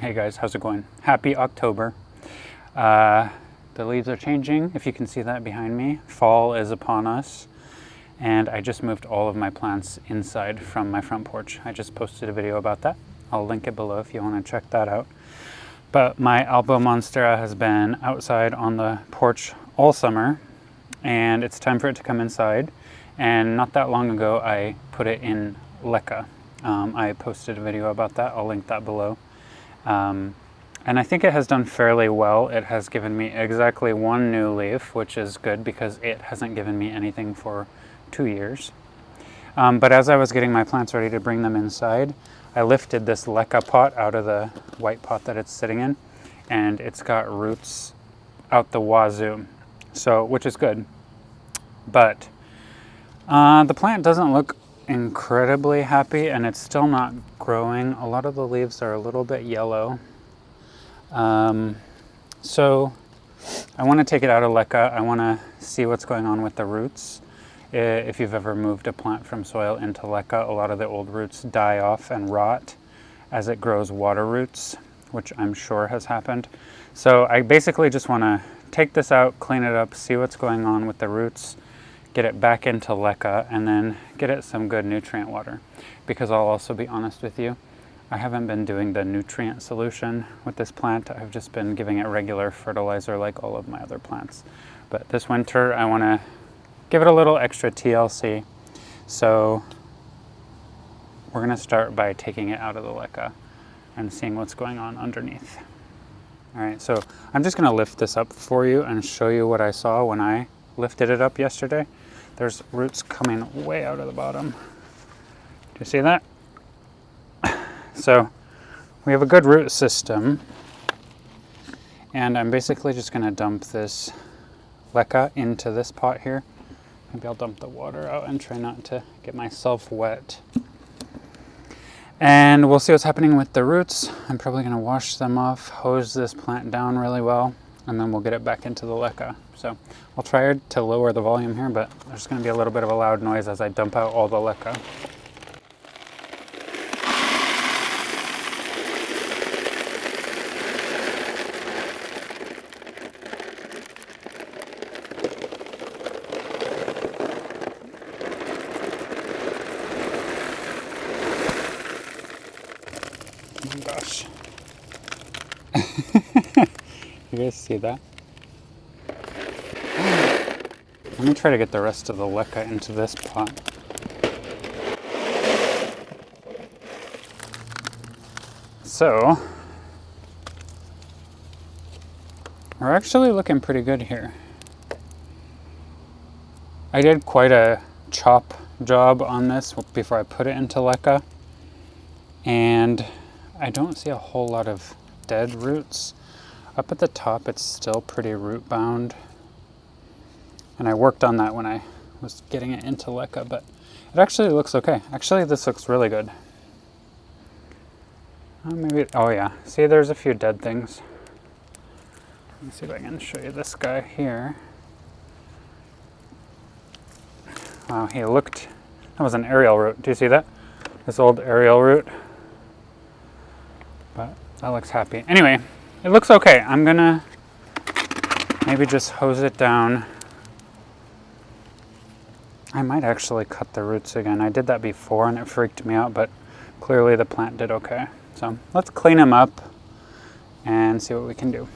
Hey guys, how's it going? Happy October. The leaves are changing, if you can see that behind me. Fall is upon us, and I just moved all of my plants inside from my front porch. I just posted a video about that. I'll link it below if you want to check that out. But my Albo Monstera has been outside on the porch all summer, and it's time for it to come inside. And not that long ago, I put it in LECA. I posted a video about that. I'll link that below. And I think it has done fairly well. It has given me exactly one new leaf, which is good because it hasn't given me anything for 2 years. But as I was getting my plants ready to bring them inside, I lifted this LECA pot out of the white pot that it's sitting in, and it's got roots out the wazoo, which is good. But the plant doesn't look incredibly happy, and it's still not growing. A lot of the leaves are a little bit yellow. So I want to take it out of LECA. I want to see what's going on with the roots. If you've ever moved a plant from soil into LECA, a lot of the old roots die off and rot as it grows water roots, which I'm sure has happened. So I basically just want to take this out, clean it up, see what's going on with the roots, get it back into LECA, and then get it some good nutrient water. Because I'll also be honest with you, I haven't been doing the nutrient solution with this plant. I've just been giving it regular fertilizer like all of my other plants. But this winter, I want to give it a little extra TLC. So we're going to start by taking it out of the LECA and seeing what's going on underneath. All right, so I'm just going to lift this up for you and show you what I saw when I lifted it up yesterday. There's roots coming way out of the bottom. Do you see that? So we have a good root system, and I'm basically just going to dump this LECA into this pot here. Maybe I'll dump the water out and try not to get myself wet. And we'll see what's happening with the roots. I'm probably going to wash them off, hose this plant down really well, and then we'll get it back into the LECA. So I'll try to lower the volume here, but there's going to be a little bit of a loud noise as I dump out all the LECA. Oh my gosh. You guys see that? Let me try to get the rest of the LECA into this pot. So, we're actually looking pretty good here. I did quite a chop job on this before I put it into LECA, and I don't see a whole lot of dead roots. Up at the top, it's still pretty root bound. And I worked on that when I was getting it into LECA, but it actually looks okay. Actually, this looks really good. Oh yeah, see, there's a few dead things. Let me see if I can show you this guy here. Wow, that was an aerial root. Do you see that? This old aerial root. But that looks happy. Anyway, it looks okay. I'm gonna maybe just hose it down. I might actually cut the roots again. I did that before and it freaked me out, but clearly the plant did okay. So let's clean them up and see what we can do.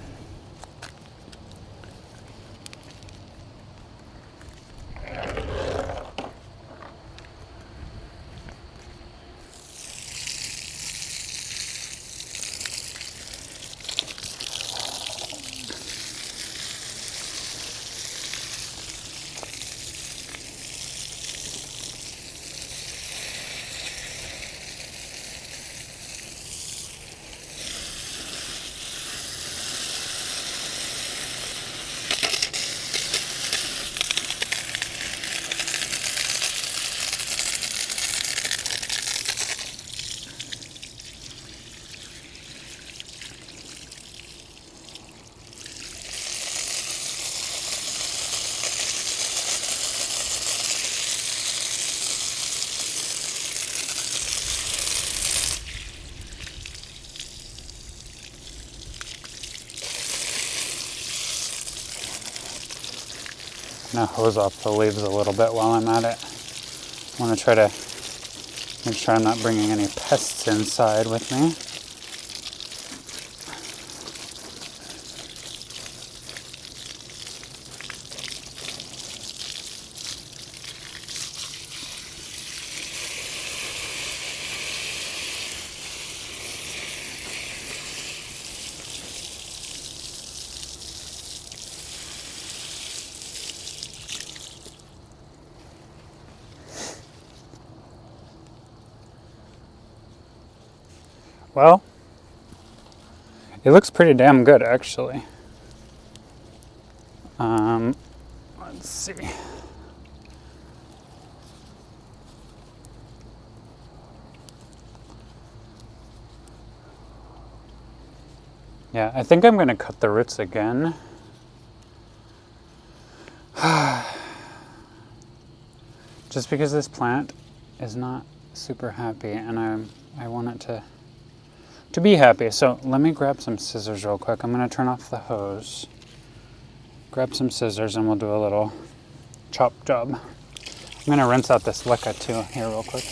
I'm gonna hose off the leaves a little bit while I'm at it. I want to try to make sure I'm not bringing any pests inside with me. Well, it looks pretty damn good, actually. Let's see. Yeah, I think I'm going to cut the roots again. Just because this plant is not super happy, and I want it to be happy. So let me grab some scissors real quick. I'm going to turn off the hose, grab some scissors, and we'll do a little chop job. I'm going to rinse out this LECA too here real quick.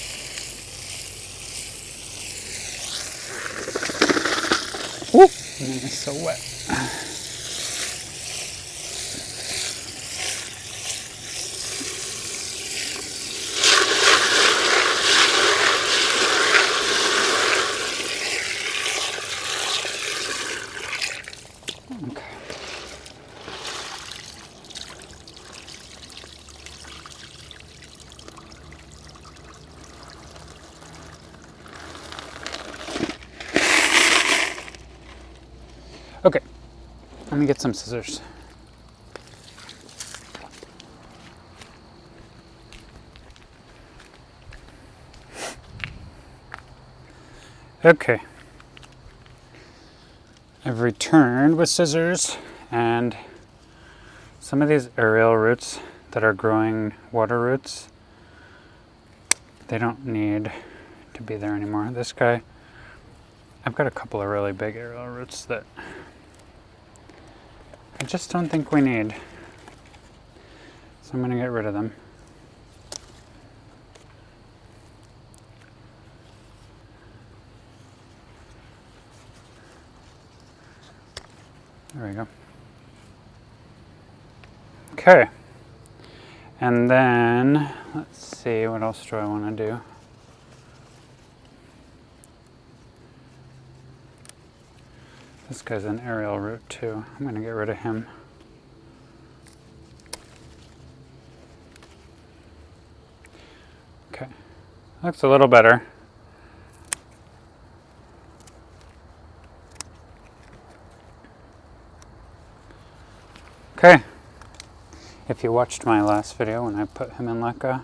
Woo! It's so wet. Okay, let me get some scissors. Okay, I've returned with scissors, and some of these aerial roots that are growing water roots, they don't need to be there anymore. This guy, I've got a couple of really big aerial roots that I just don't think we need. So I'm going to get rid of them. There we go. Okay. And then, let's see, what else do I want to do? This guy's an aerial root too. I'm going to get rid of him. Okay, looks a little better. Okay, if you watched my last video when I put him in LECA,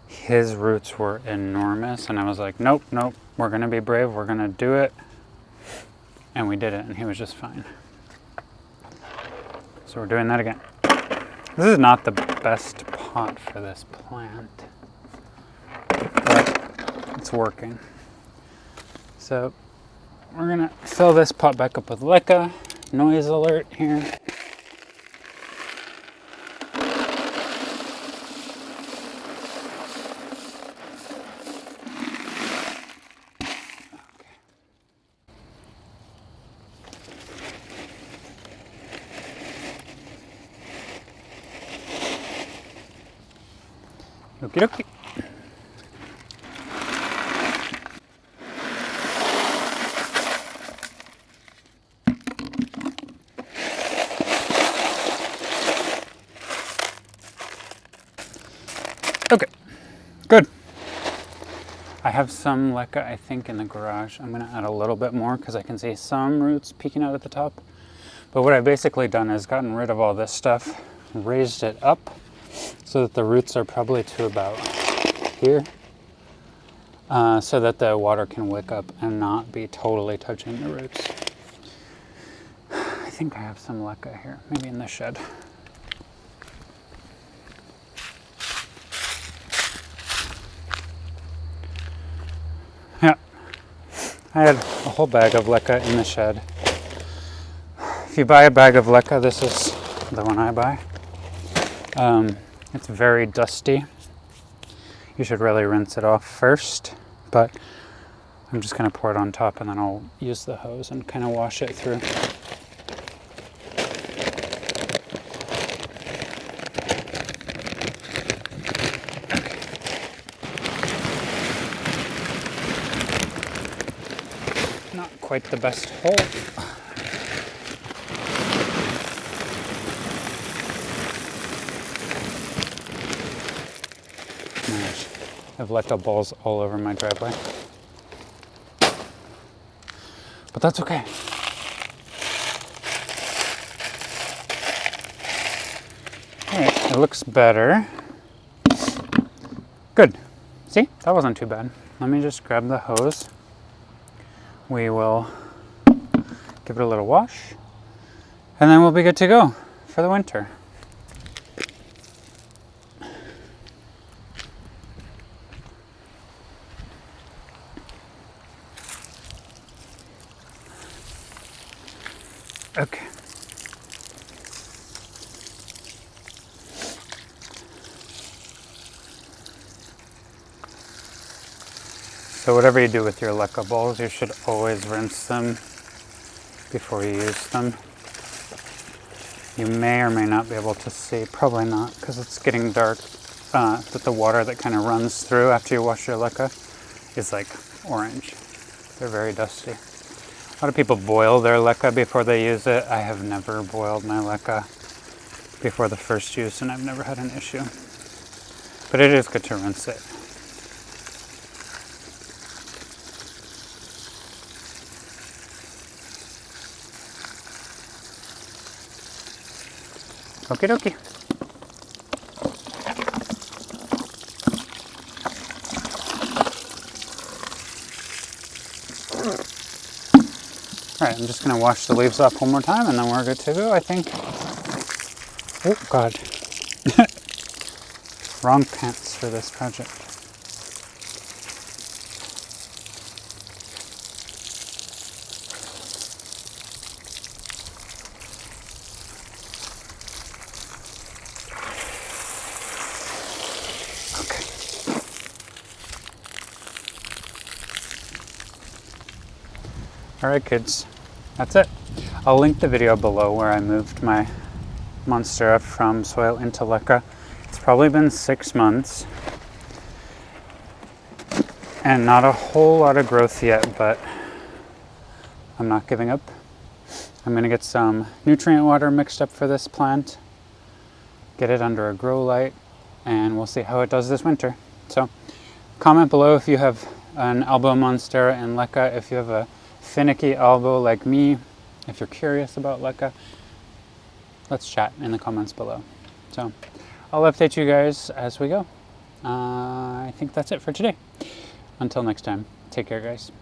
his roots were enormous, and I was like, nope, nope, we're going to be brave, we're going to do it. And we did it, and he was just fine. So we're doing that again. This is not the best pot for this plant, but it's working. So we're gonna fill this pot back up with LECA. Noise alert here. Okie dokie. Okay, good. I have some LECA, I think, in the garage. I'm going to add a little bit more because I can see some roots peeking out at the top. But what I've basically done is gotten rid of all this stuff, raised it up so that the roots are probably to about here, so that the water can wick up and not be totally touching the roots. I think I have some LECA here, maybe in the shed. Yeah, I had a whole bag of LECA in the shed. If you buy a bag of LECA, this is the one I buy. It's very dusty. You should really rinse it off first, but I'm just going to pour it on top and then I'll use the hose and kind of wash it through. Not quite the best hole. I have LECA balls all over my driveway. But that's okay. Alright, it looks better. Good. See? That wasn't too bad. Let me just grab the hose. We will give it a little wash. And then we'll be good to go for the winter. Okay. So whatever you do with your LECA balls, you should always rinse them before you use them. You may or may not be able to see, probably not, because it's getting dark, that the water that kind of runs through after you wash your LECA is like orange. They're very dusty. A lot of people boil their LECA before they use it. I have never boiled my LECA before the first use and I've never had an issue. But it is good to rinse it. Okie dokie. Alright, I'm just going to wash the leaves off one more time and then we're good to go, I think. Oh, God. Wrong pants for this project. Alright kids, that's it. I'll link the video below where I moved my Monstera from soil into LECA. It's probably been 6 months and not a whole lot of growth yet, but I'm not giving up. I'm going to get some nutrient water mixed up for this plant, get it under a grow light, and we'll see how it does this winter. So comment below if you have an Albo Monstera in LECA, if you have a finicky Albo like me, if you're curious about LECA, let's chat in the comments below. So I'll update you guys as we go. I think that's it for today. Until next time, take care guys.